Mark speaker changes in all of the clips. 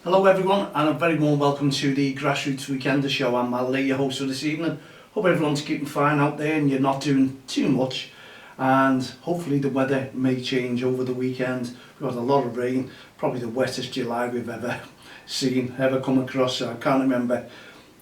Speaker 1: Hello everyone, and a very warm welcome to the Grassroots Weekender show. I'm Mal Lee, your host for this evening. Hope everyone's keeping fine out there and you're not doing too much, and hopefully the weather may change over the weekend. We've got a lot of rain, probably the wettest July we've ever seen, ever come across. I can't remember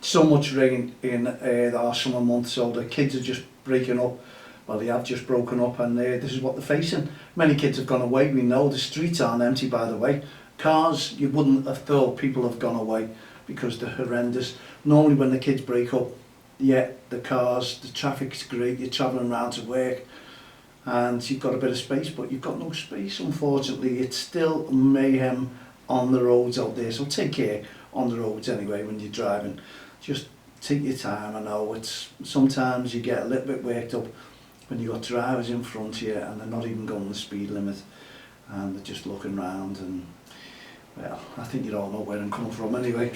Speaker 1: so much rain in our summer months, so the kids are just breaking up. Well, they have just broken up, and this is what they're facing. Many kids have gone away, we know. The streets aren't empty, by the way. Cars, you wouldn't have thought people have gone away because they're horrendous. Normally when the kids break up, yeah, the cars, the traffic's great, you're travelling around to work and you've got a bit of space, but you've got no space, unfortunately. It's still mayhem on the roads out there, so take care on the roads anyway when you're driving. Just take your time. I know it's sometimes you get a little bit worked up when you've got drivers in front of you and they're not even going the speed limit and they're just looking round, and well, I think you all know where I'm coming from anyway.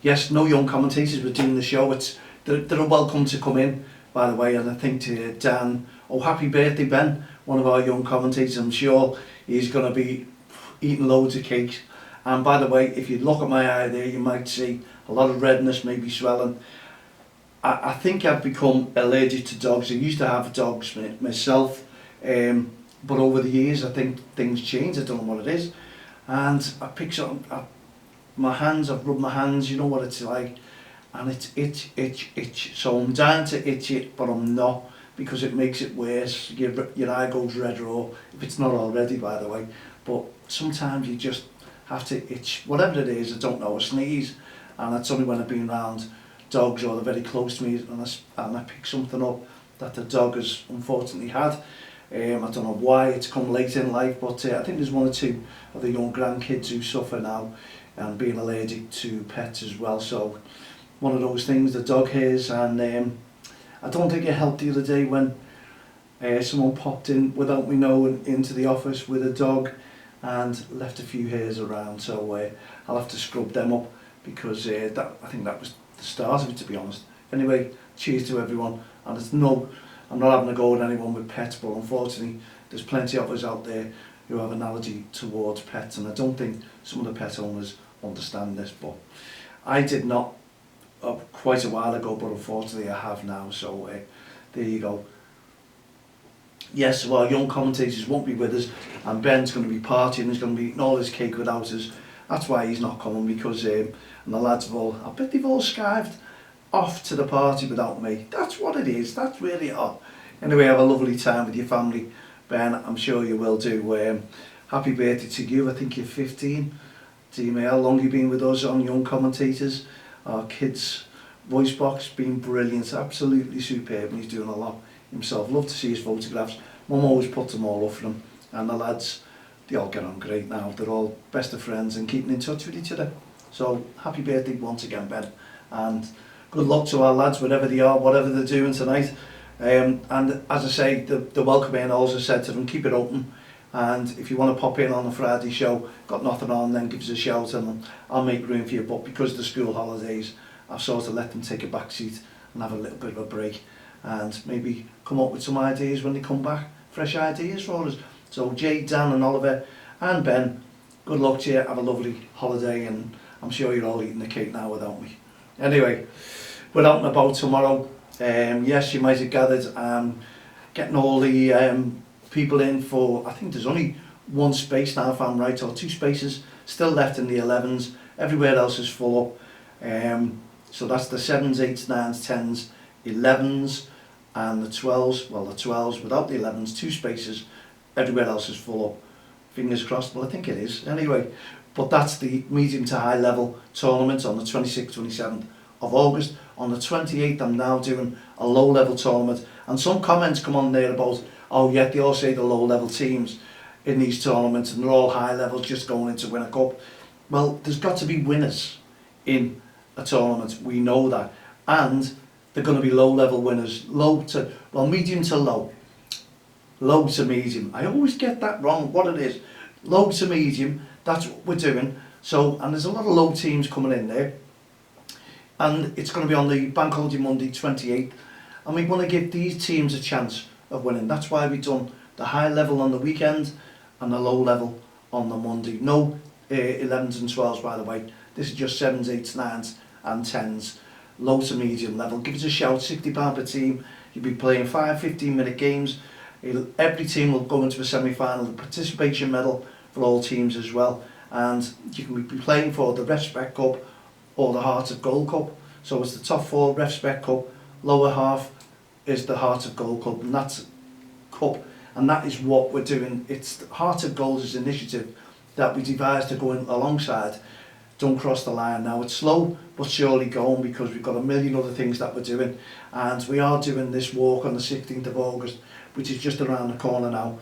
Speaker 1: Yes, no young commentators were doing the show. They're welcome to come in, by the way, and I think to Dan, oh happy birthday Ben, one of our young commentators. I'm sure he's going to be eating loads of cakes. And by the way, if you look at my eye there, you might see a lot of redness, maybe swelling. I think I've become allergic to dogs. I used to have dogs myself, but over the years I think things change. I don't know what it is, and I pick up my hands. I've rubbed my hands, you know what it's like, and it's itch. So I'm dying to itch it, but I'm not, because it makes it worse. Your eye goes red raw, if it's not already, by the way. But sometimes you just have to itch, whatever it is. I don't know, a sneeze, and that's only when I've been around dogs or they're very close to me, and I pick something up that the dog has unfortunately had. I don't know why it's come late in life, but I think there's one or two of the young grandkids who suffer now and being allergic to pets as well. So one of those things the dog hears, and I don't think it helped the other day when someone popped in without me knowing into the office with a dog and left a few hairs around. So I'll have to scrub them up, because I think that was the start of it, to be honest. Anyway, cheers to everyone, and I'm not having a go at anyone with pets, but unfortunately there's plenty of us out there who have an allergy towards pets, and I don't think some of the pet owners understand this, but I did not quite a while ago, but unfortunately I have now, so there you go. Yes, so our young commentators won't be with us, and Ben's going to be partying, he's going to be eating all his cake without us. That's why he's not coming, because and the lads have all, I bet they've all skived off to the party without me. That's what it is, that's really odd. Anyway, have a lovely time with your family, Ben, I'm sure you will do. Happy birthday to you, I think you're 15. Dime, how long have you been with us on Young Commentators? Our kids' voice box been brilliant, absolutely superb, and he's doing a lot himself. Love to see his photographs. Mum always puts them all up for him, and the lads, they all get on great now. They're all best of friends and keeping in touch with each other. So happy birthday once again, Ben, and good luck to our lads wherever they are, whatever they're doing tonight. And as I say, the welcome in also said to them, keep it open, and if you want to pop in on a Friday show, got nothing on, then give us a shout and I'll make room for you. But because of the school holidays, I've sort of let them take a back seat and have a little bit of a break, and maybe come up with some ideas when they come back, fresh ideas for us. So Jay, Dan and Oliver and Ben, good luck to you, have a lovely holiday, and I'm sure you're all eating the cake now without me. Anyway, we're out and about tomorrow. Yes, you might have gathered, getting all the people in for, I think there's only one space now if I'm right, or two spaces still left in the 11s. Everywhere else is full up. So that's the 7s, 8s, 9s, 10s, 11s and the 12s. Well, the 12s without the 11s, two spaces. Everywhere else is full up. Fingers crossed, well I think it is. Anyway, but that's the medium to high level tournament on the 26th, 27th of August. On the 28th I'm now doing a low level tournament, and some comments come on there about, oh yeah, they all say the low level teams in these tournaments and they're all high levels just going in to win a cup. Well, there's got to be winners in a tournament, we know that, and they're going to be low level winners, medium to low, low to medium. I always get that wrong, what it is, low to medium, that's what we're doing. So, and there's a lot of low teams coming in there, and it's going to be on the Bank Holiday Monday 28th, and we want to give these teams a chance of winning. That's why we've done the high level on the weekend and the low level on the Monday. No 11s and 12s, by the way. This is just 7s, 8s, 9s and 10s, low to medium level. Give us a shout, £60 per team. You'll be playing 5 15-minute games. Every team will go into a semi-final, the participation medal for all teams as well. And you can be playing for the Respect Cup or the Heart of Gold Cup. So it's the top 4 Respect Cup, lower half is the Heart of Gold Cup, and that's cup, and that is what we're doing. It's the Heart of Gold's initiative that we devised to go in alongside Don't Cross the Line. Now it's slow but surely going, because we've got a million other things that we're doing, and we are doing this walk on the 16th of August, which is just around the corner now,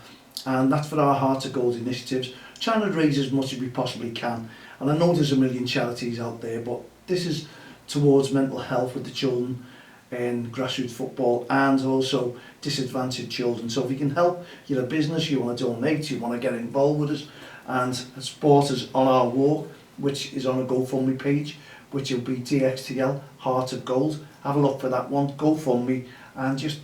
Speaker 1: and that's for our Heart of Gold initiatives, trying to raise as much as we possibly can. And I know there's a million charities out there, but this is towards mental health with the children in grassroots football and also disadvantaged children. So if you can help, you're a business, you want to donate, you want to get involved with us and support us on our walk, which is on a GoFundMe page, which will be DXTL Heart of Gold. Have a look for that one, GoFundMe, and just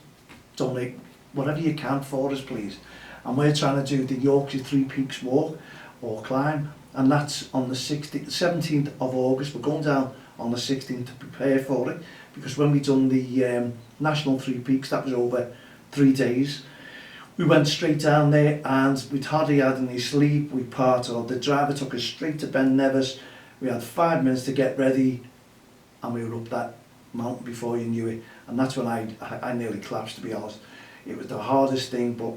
Speaker 1: donate whatever you can for us, please. And we're trying to do the Yorkshire Three Peaks walk or climb, and that's on the 17th of August. We're going down on the 16th to prepare for it, because when we done the National Three Peaks, that was over 3 days. We went straight down there and we'd hardly had any sleep. We parted, the driver took us straight to Ben Nevis. We had 5 minutes to get ready and we were up that mountain before you knew it. And that's when I nearly collapsed, to be honest. It was the hardest thing, but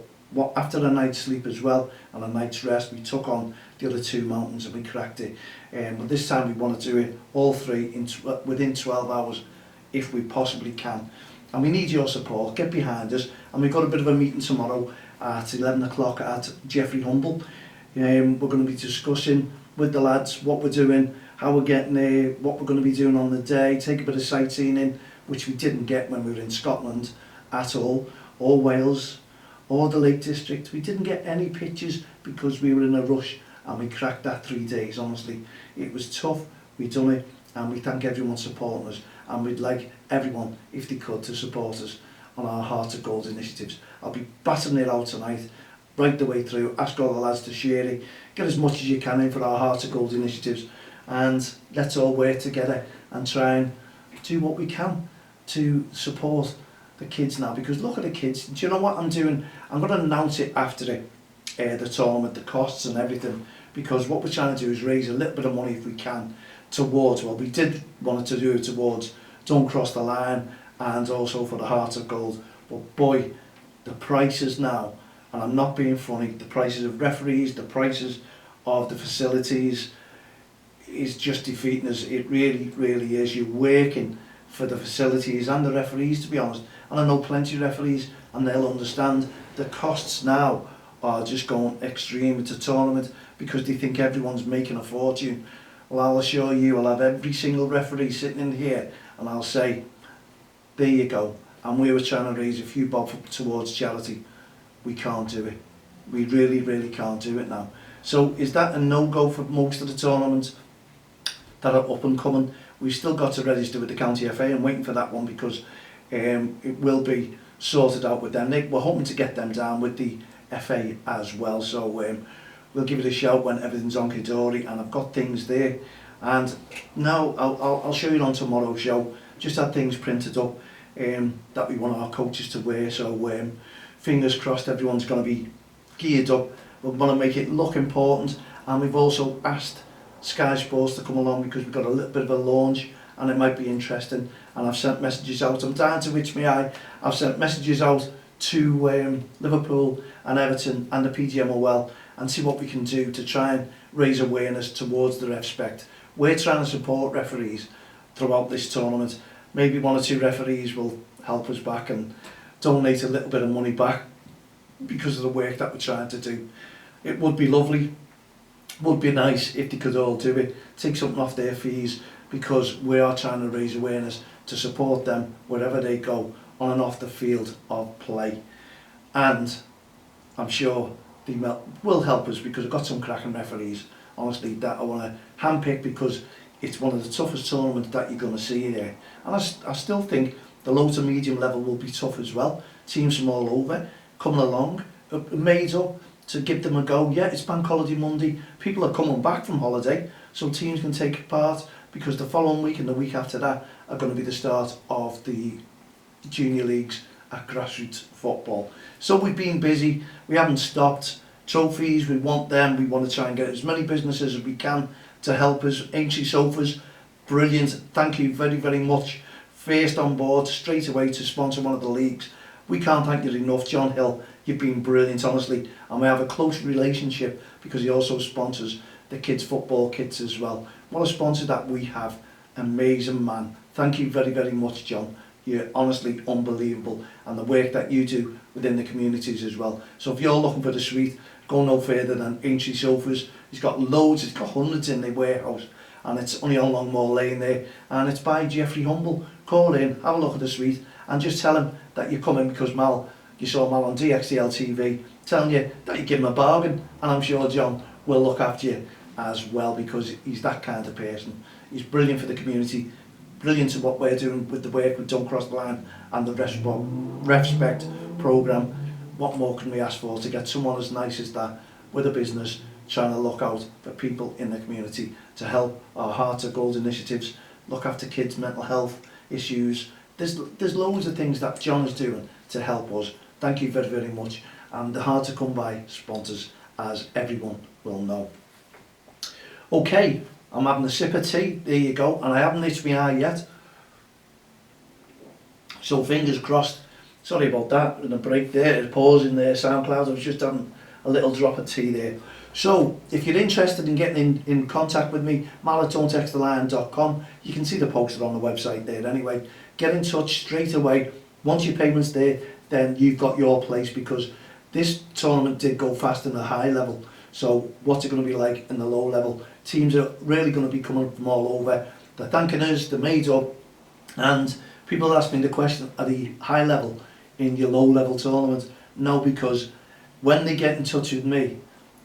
Speaker 1: after a night's sleep as well and a night's rest, we took on the other 2 mountains and we cracked it. But this time we want to do it all 3 within 12 hours if we possibly can. And we need your support. Get behind us. And we've got a bit of a meeting tomorrow at 11 o'clock at Jeffrey Humble. We're going to be discussing with the lads what we're doing, how we're getting there, what we're going to be doing on the day, take a bit of sightseeing in, which we didn't get when we were in Scotland at all, or Wales, or the Lake District. We didn't get any pictures because we were in a rush, and we cracked that 3 days, honestly. It was tough, we done it, and we thank everyone supporting us, and we'd like everyone, if they could, to support us on our Heart of Gold initiatives. I'll be battering it out tonight, right the way through, ask all the lads to share it, get as much as you can in for our Heart of Gold initiatives, and let's all work together and try and do what we can to support the kids now, because look at the kids. Do you know what I'm doing? I'm going to announce it after it, the tournament, the costs and everything, because what we're trying to do is raise a little bit of money if we can towards, well, we did want to do it towards Don't Cross the Line and also for the Heart of Gold, but boy, the prices now, and I'm not being funny, the prices of referees, the prices of the facilities is just defeating us. It really, really is. You're working for the facilities and the referees, to be honest, and I know plenty of referees and they'll understand the costs now are just going extreme. It's a tournament because they think everyone's making a fortune. Well, I'll assure you, I'll have every single referee sitting in here and I'll say, there you go. And we were trying to raise a few bob towards charity. We can't do it. We really, really can't do it now. So is that a no-go for most of the tournaments that are up and coming? We've still got to register with the County FA. I'm waiting for that one because it will be sorted out with them. We're hoping to get them down with the FA as well. So we'll give it a shout when everything's on Kidori, and I've got things there. And now I'll show you on tomorrow's show. Just had things printed up that we want our coaches to wear. So fingers crossed everyone's going to be geared up. We want to make it look important, and we've also asked Sky Sports to come along because we've got a little bit of a launch and it might be interesting. And I've sent messages out. I'm down to which me eye. I've sent messages out to Liverpool and Everton and the PGMOL and see what we can do to try and raise awareness towards the Respect. We're trying to support referees throughout this tournament. Maybe 1 or 2 referees will help us back and donate a little bit of money back because of the work that we're trying to do. It would be lovely, would be nice if they could all do it, take something off their fees, because we are trying to raise awareness to support them wherever they go on and off the field of play. And I'm sure they will help us because I've got some cracking referees, honestly, that I want to handpick because it's one of the toughest tournaments that you're going to see there. And I still think the low to medium level will be tough as well. Teams from all over coming along, made up, to give them a go. Yeah, it's Bank Holiday Monday. People are coming back from holiday, so teams can take part, because the following week and the week after that are going to be the start of the junior leagues at grassroots football. So we've been busy, we haven't stopped. Trophies, we want them, we want to try and get as many businesses as we can to help us. Aintree Sofas, brilliant, thank you very, very much. First on board straight away to sponsor one of the leagues. We can't thank you enough, John Hill, you've been brilliant, honestly, and we have a close relationship because he also sponsors the kids' football kits as well. What a sponsor that we have, amazing man. Thank you very, very much, John. You're honestly unbelievable, and the work that you do within the communities as well. So if you're looking for the suite, go no further than Aintree Sofas. He's got loads, he's got hundreds in the warehouse, and it's only on Longmore Lane there, and it's by Jeffrey Humble. Call in, have a look at the suite, and just tell him that you're coming because you saw Mal on DXDL TV telling you that you give him a bargain, and I'm sure John will look after you as well, because he's that kind of person. He's brilliant for the community, brilliant at what we're doing with the work with Don't Cross the Line and the Respect programme. What more can we ask for to get someone as nice as that with a business trying to look out for people in the community, to help our Hearts of Gold initiatives, look after kids' mental health issues. There's loads of things that John is doing to help us. Thank you very, very much. And they're hard to come by sponsors, as everyone will know. Okay, I'm having a sip of tea, there you go, and I haven't itched my eye yet. So fingers crossed. Sorry about that, in a break there, a pause in there, SoundCloud, I was just having a little drop of tea there. So, if you're interested in getting in contact with me, mal@don'ttextthelion.com, you can see the poster on the website there anyway. Get in touch straight away. Once your payment's there, then you've got your place, because this tournament did go fast in the high level. So, what's it going to be like in the low level? Teams are really going to be coming from all over. They're thanking us, they're made up, and people ask me the question, are the high level in your low level tournament? No, because when they get in touch with me,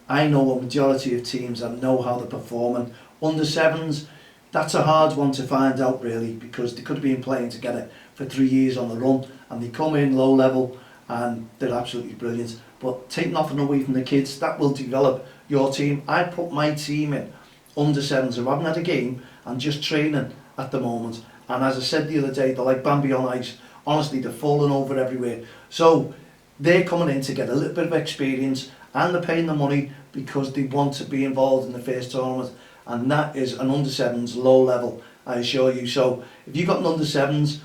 Speaker 1: I know a majority of teams and know how they're performing. Under sevens, that's a hard one to find out really, because they could have been playing together for 3 years on the run, and they come in low level and they're absolutely brilliant. But take nothing away from the kids, that will develop your team. I put my team in under sevens who haven't had a game and just training at the moment, and as I said the other day, they're like Bambi on ice. Honestly, they're falling over everywhere. So they're coming in to get a little bit of experience, and they're paying the money because they want to be involved in the first tournament, and that is an under sevens low level, I assure you. So if you've got an under sevens,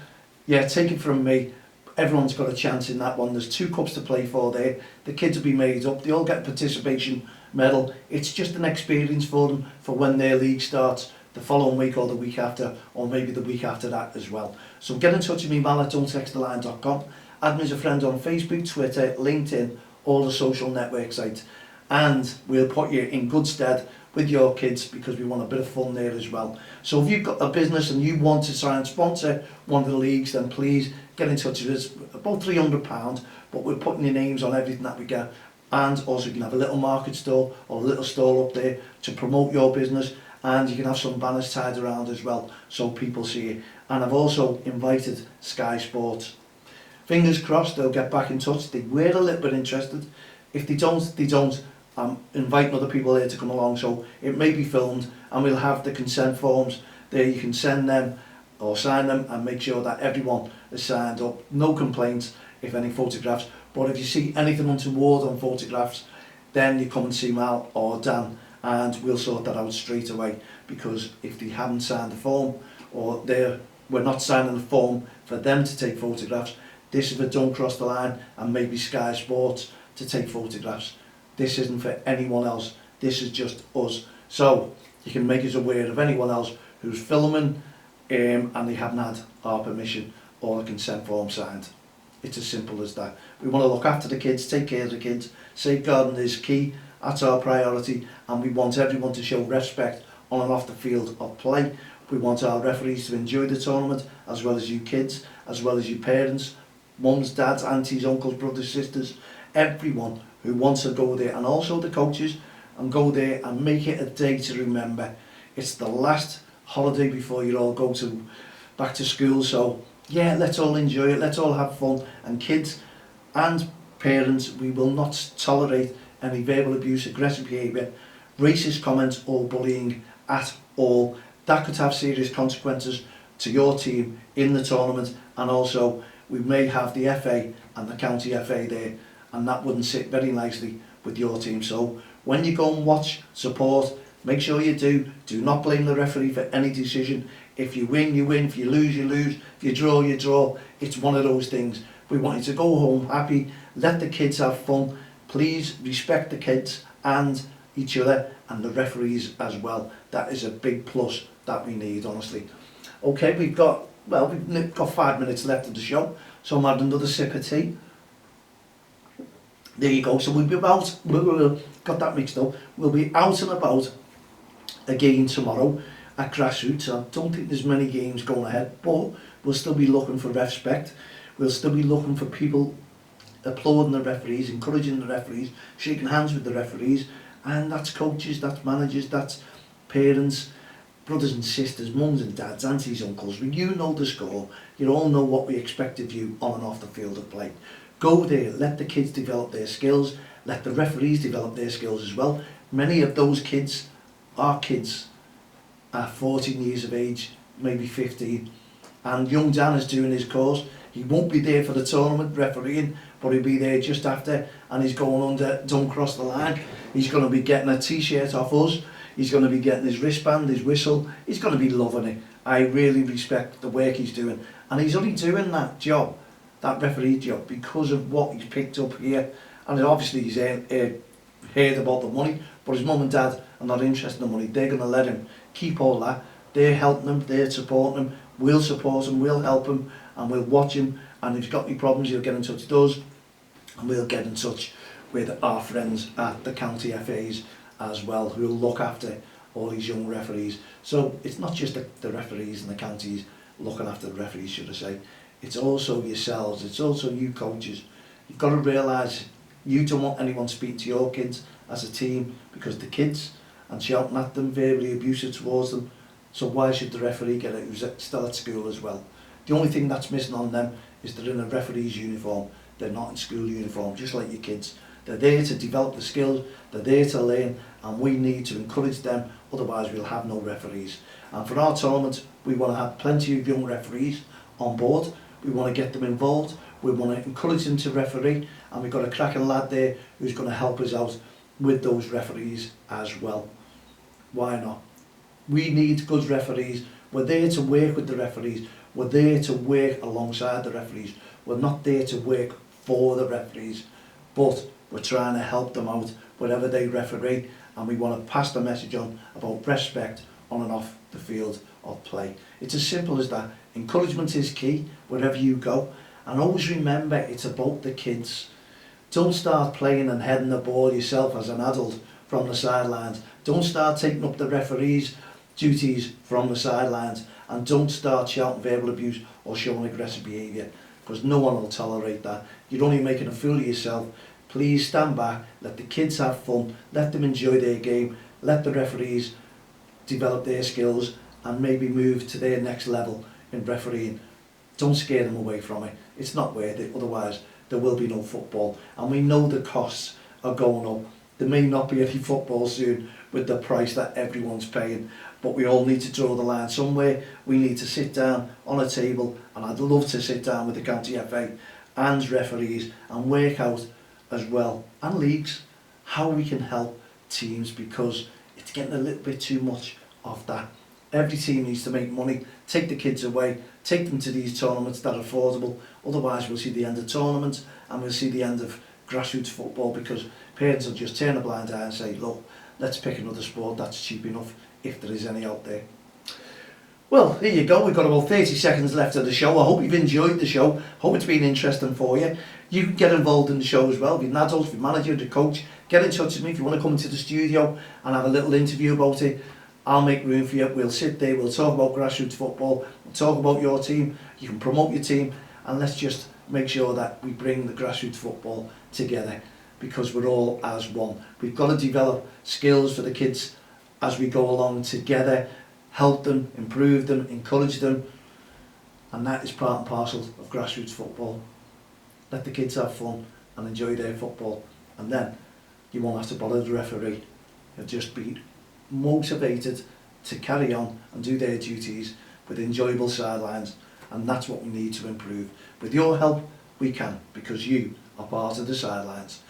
Speaker 1: yeah, take it from me, everyone's got a chance in that one. There's 2 cups to play for there. The kids will be made up, they all get a participation medal. It's just an experience for them for when their league starts the following week or the week after, or maybe the week after that as well. So get in touch with me, mal@don'ttextthelion.com. Add me as a friend on Facebook, Twitter, LinkedIn, all the social network sites, and we'll put you in good stead with your kids, because we want a bit of fun there as well. So if you've got a business and you want to try and sponsor one of the leagues, then please get in touch with us. About £300, but we're putting your names on everything that we get, and also you can have a little market stall or a little stall up there to promote your business, and you can have some banners tied around as well so people see it. And I've also invited Sky Sports. Fingers crossed they'll get back in touch. They were a little bit interested. If they don't, they don't. I'm inviting other people there to come along, so it may be filmed, and we'll have the consent forms there. You can send them or sign them and make sure that everyone is signed up. No complaints if any photographs, but if you see anything untoward on photographs, then you come and see Mal or Dan, and we'll sort that out straight away. Because if they haven't signed the form, or we're not signing the form for them to take photographs, this is for Don't Cross the Line and maybe Sky Sports to take photographs. This isn't for anyone else, this is just us. So you can make us aware of anyone else who's filming and they haven't had our permission or a consent form signed. It's as simple as that. We want to look after the kids, take care of the kids. Safeguarding is key, that's our priority, and we want everyone to show respect on and off the field of play. We want our referees to enjoy the tournament, as well as you kids, as well as you parents, mums, dads, aunties, uncles, brothers, sisters, everyone who wants to go there, and also the coaches, and go there and make it a day to remember. It's the last holiday before you all go back to school, so yeah, let's all enjoy it, let's all have fun. And kids and parents, we will not tolerate any verbal abuse, aggressive behaviour, racist comments or bullying at all. That could have serious consequences to your team in the tournament, and also we may have the FA and the county FA there, and that wouldn't sit very nicely with your team. So when you go and watch, support, make sure you do not blame the referee for any decision. If you win, you win. If you lose, you lose. If you draw, you draw. It's one of those things. We want you to go home happy, let the kids have fun. Please respect the kids and each other and the referees as well. That is a big plus that we need, honestly. Okay, we've got 5 minutes left of the show, so I'm having another sip of tea. There you go. So we'll be about, got that mixed up. We'll be out and about again tomorrow at Grassroots. I don't think there's many games going ahead, but we'll still be looking for respect. We'll still be looking for people applauding the referees, encouraging the referees, shaking hands with the referees, and that's coaches, that's managers, that's parents, brothers and sisters, mums and dads, aunties, uncles. When you know the score, you all know what we expect of you on and off the field of play. Go there, let the kids develop their skills, let the referees develop their skills as well. Many of those kids are 14 years of age, maybe 15, and young Dan is doing his course. He won't be there for the tournament refereeing, but he'll be there just after, and he's going under Don't Cross the Line. He's going to be getting a t-shirt off us. He's going to be getting his wristband, his whistle. He's going to be loving it. I really respect the work he's doing, and he's only doing that job, that referee job, because of what he's picked up here. And obviously he's heard about the money, but his mum and dad are not interested in the money. They're going to let him keep all that. They're helping him, they're supporting him. We'll support him, we'll help him, and we'll watch him. And if he's got any problems, he'll get in touch with us, and we'll get in touch with our friends at the county FAs as well, who will look after all these young referees. So it's not just the referees and the counties looking after the referees, should I say. It's also yourselves, it's also you coaches. You've got to realise you don't want anyone speaking to your kids as a team, because the kids and shouting at them, verbally abusive towards them. So why should the referee get it, who's still at school as well? The only thing that's missing on them is they're in a referee's uniform. They're not in school uniform, just like your kids. They're there to develop the skills, they're there to learn, and we need to encourage them, otherwise we'll have no referees. And for our tournament, we want to have plenty of young referees on board. We want to get them involved, we want to encourage them to referee, and we've got a cracking lad there who's going to help us out with those referees as well. Why not? We need good referees. We're there to work with the referees. We're there to work alongside the referees. We're not there to work for the referees, but we're trying to help them out wherever they referee, and we want to pass the message on about respect on and off the field of play. It's as simple as that. Encouragement is key wherever you go, and always remember it's about the kids. Don't start playing and heading the ball yourself as an adult from the sidelines. Don't start taking up the referee's duties from the sidelines, and don't start shouting verbal abuse or showing aggressive behaviour, because no one will tolerate that. You're only making a fool of yourself. Please stand back, let the kids have fun, let them enjoy their game, let the referees develop their skills and maybe move to their next level in refereeing. Don't scare them away from it. It's not worth it, otherwise there will be no football. And we know the costs are going up. There may not be any football soon with the price that everyone's paying, but we all need to draw the line somewhere. We need to sit down on a table, and I'd love to sit down with the county FA and referees and work out as well, and leagues, how we can help teams, because it's getting a little bit too much of that. Every team needs to make money, take the kids away, take them to these tournaments that are affordable. Otherwise we'll see the end of tournaments and we'll see the end of grassroots football, because parents will just turn a blind eye and say, look, let's pick another sport that's cheap enough, if there is any out there. Well, here you go. We've got about 30 seconds left of the show. I hope you've enjoyed the show. Hope it's been interesting for you. You can get involved in the show as well. If you're an adult, if you're a manager, if you're a coach, get in touch with me. If you want to come into the studio and have a little interview about it, I'll make room for you. We'll sit there, we'll talk about grassroots football, we'll talk about your team, you can promote your team, and let's just make sure that we bring the grassroots football together, because we're all as one. We've got to develop skills for the kids as we go along together, help them, improve them, encourage them, and that is part and parcel of grassroots football. Let the kids have fun and enjoy their football, and then you won't have to bother the referee. You'll just be motivated to carry on and do their duties with enjoyable sidelines, and that's what we need to improve. With your help, we can, because you are part of the sidelines.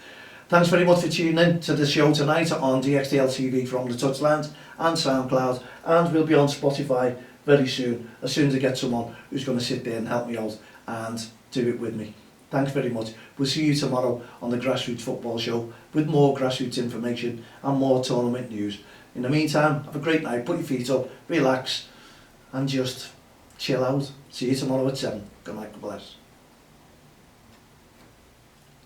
Speaker 1: Thanks very much for tuning in to the show tonight on DXDL TV from the Touchlands and SoundCloud, and we'll be on Spotify very soon, as soon as I get someone who's going to sit there and help me out and do it with me. Thanks very much. We'll see you tomorrow on the Grassroots Football Show with more grassroots information and more tournament news. In the meantime, have a great night, put your feet up, relax and just chill out. See you tomorrow at 7. Good night, God bless.